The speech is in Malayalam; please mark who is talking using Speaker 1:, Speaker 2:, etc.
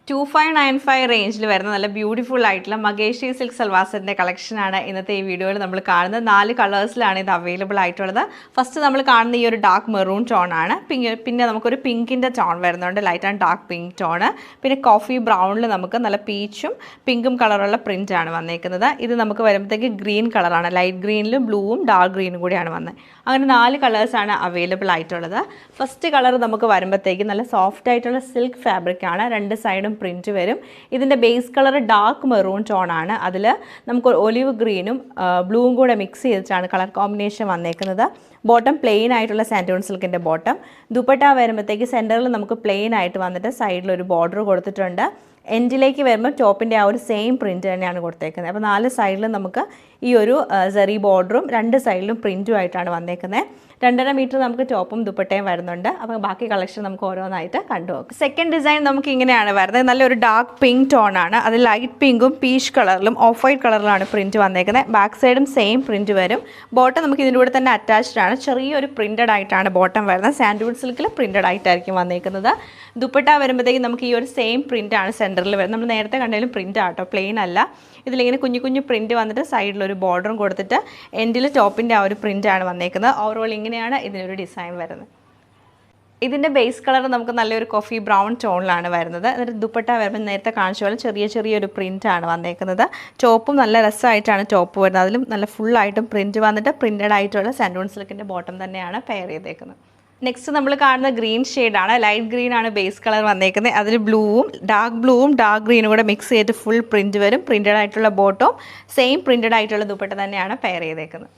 Speaker 1: 2595 റേഞ്ചിൽ വരുന്ന നല്ല ബ്യൂട്ടിഫുൾ ആയിട്ടുള്ള മഗേഷി സിൽക്ക് സൽവാസിൻ്റെ കളക്ഷനാണ് ഇന്നത്തെ ഈ വീഡിയോയിൽ നമ്മൾ കാണുന്നത്. 4 കളേഴ്സിലാണ് ഇത് അവൈലബിൾ ആയിട്ടുള്ളത്. ഫസ്റ്റ് നമ്മൾ കാണുന്ന ഈ ഒരു ഡാർക്ക് മെറൂൺ ടോൺ ആണ്. പിന്നെ നമുക്കൊരു പിങ്കിൻ്റെ ടോൺ വരുന്നുണ്ട്, light and dark pink tone. പിന്നെ കോഫി ബ്രൗണിൽ നമുക്ക് നല്ല പീച്ചും പിങ്കും കളറുള്ള പ്രിൻ്റ് ആണ് വന്നേക്കുന്നത്. ഇത് നമുക്ക് വരുമ്പോഴത്തേക്ക് ഗ്രീൻ കളറാണ്, ലൈറ്റ് ഗ്രീനിലും ബ്ലൂവും ഡാർക്ക് ഗ്രീനും കൂടിയാണ് വന്നത്. അങ്ങനെ 4 കളേഴ്സാണ് അവൈലബിൾ ആയിട്ടുള്ളത്. ഫസ്റ്റ് കളർ നമുക്ക് വരുമ്പോഴത്തേക്ക് നല്ല സോഫ്റ്റ് ആയിട്ടുള്ള സിൽക്ക് ഫാബ്രിക് ആണ്, രണ്ട് സൈഡും പ്രിൻറ്റ് വരും. ഇതിൻ്റെ base colour dark maroon tone ആണ്. അതിൽ നമുക്ക് ഒലിവ് ഗ്രീനും ബ്ലൂവും കൂടെ മിക്സ് ചെയ്തിട്ടാണ് കളർ കോമ്പിനേഷൻ വന്നേക്കുന്നത്. ബോട്ടം പ്ലെയിൻ ആയിട്ടുള്ള സാൻറ്റൂൺ സിൽക്കിൻ്റെ ബോട്ടം. ദുപ്പട്ട വരുമ്പോഴത്തേക്ക് സെൻറ്ററിൽ നമുക്ക് പ്ലെയിൻ ആയിട്ട് വന്നിട്ട് സൈഡിൽ ഒരു ബോർഡർ കൊടുത്തിട്ടുണ്ട്. എൻഡിലേക്ക് വരുമ്പോൾ ടോപ്പിൻ്റെ ആ ഒരു സെയിം പ്രിൻറ്റ് തന്നെയാണ് കൊടുത്തേക്കുന്നത്. അപ്പോൾ 4 സൈഡിലും നമുക്ക് ഈ ഒരു സെറി ബോർഡറും 2 സൈഡിലും പ്രിൻറ്റും ആയിട്ടാണ് വന്നേക്കുന്നത്. 2.5 മീറ്റർ നമുക്ക് ടോപ്പും ദുപ്പട്ടയും വരുന്നുണ്ട്. അപ്പോൾ ബാക്കി കളക്ഷൻ നമുക്ക് ഓരോന്നായിട്ട് കണ്ടുപോകും. സെക്കൻഡ് ഡിസൈൻ നമുക്ക് ഇങ്ങനെയാണ് വരുന്നത്. നല്ലൊരു ഡാർക്ക് പിങ്ക് ടോൺ ആണ്. അത് ലൈറ്റ് പിങ്കും പീച്ച് കളറിലും ഓഫ് വൈറ്റ് കളറിലാണ് പ്രിൻറ്റ് വന്നേക്കുന്നത്. ബാക്ക് സൈഡും സെയിം പ്രിൻറ്റ് വരും. ബോട്ടം നമുക്ക് ഇതിൻ്റെ കൂടെ തന്നെ അറ്റാച്ച്ഡ് ആണ്. ചെറിയൊരു പ്രിൻറ്റഡ് ആയിട്ടാണ് ബോട്ടം വരുന്നത്. സാൻഡൂൺ സിൽക്കിൽ പ്രിൻറ്റഡ് ആയിട്ടായിരിക്കും വന്നേക്കുന്നത്. ദുപ്പട്ട വരുമ്പോഴത്തേക്കും നമുക്ക് ഈ ഒരു സെയിം പ്രിൻ്റ് ആണ് സെൻറ്ററിൽ വരുന്നത്. നമ്മൾ നേരത്തെ കണ്ടാലും പ്രിൻ്റ് ആട്ടോ, പ്ലെയിൻ അല്ല. ഇതിലിങ്ങനെ കുഞ്ഞു കുഞ്ഞു പ്രിൻറ്റ് വന്നിട്ട് സൈഡിലൊരു ബോർഡറും കൊടുത്തിട്ട് എൻഡിൽ ടോപ്പിൻ്റെ ആ ഒരു പ്രിൻ്റാണ് വന്നേക്കുന്നത്. ഓവറോൾ ഇങ്ങനെയാണ് ഇതിനൊരു ഡിസൈൻ വരുന്നത്. ഇതിൻ്റെ ബേസ് കളർ നമുക്ക് നല്ലൊരു കോഫി ബ്രൗൺ ടോണിലാണ് വരുന്നത്. എന്നിട്ട് ദുപ്പട്ട വരുമ്പോൾ നേരത്തെ കാണിച്ച പോലെ ചെറിയൊരു പ്രിൻ്റാണ് വന്നേക്കുന്നത്. ടോപ്പും നല്ല രസമായിട്ടാണ് ടോപ്പ് വരുന്നത്. അതിലും നല്ല ഫുള്ളായിട്ടും പ്രിൻറ്റ് വന്നിട്ട് പ്രിൻറ്റഡ് ആയിട്ടുള്ള സാൻഡൂൺ സിൽക്കിൻ്റെ ബോട്ടം തന്നെയാണ് പെയർ ചെയ്തേക്കുന്നത്. നെക്സ്റ്റ് നമ്മൾ കാണുന്ന ഗ്രീൻ ഷെയ്ഡാണ്. ലൈറ്റ് ഗ്രീൻ ആണ് ബേസ് കളർ വന്നേക്കുന്നത്. അതിൽ ബ്ലൂവും ഡാർക്ക് ഗ്രീനും കൂടെ മിക്സ് ചെയ്തിട്ട് ഫുൾ പ്രിൻറ്റ് വരും. പ്രിൻറ്റഡ് ആയിട്ടുള്ള ബോട്ടവും സെയിം പ്രിൻറ്റഡ് ആയിട്ടുള്ള ദുപ്പട്ട തന്നെയാണ് പെയർ ചെയ്തേക്കുന്നത്.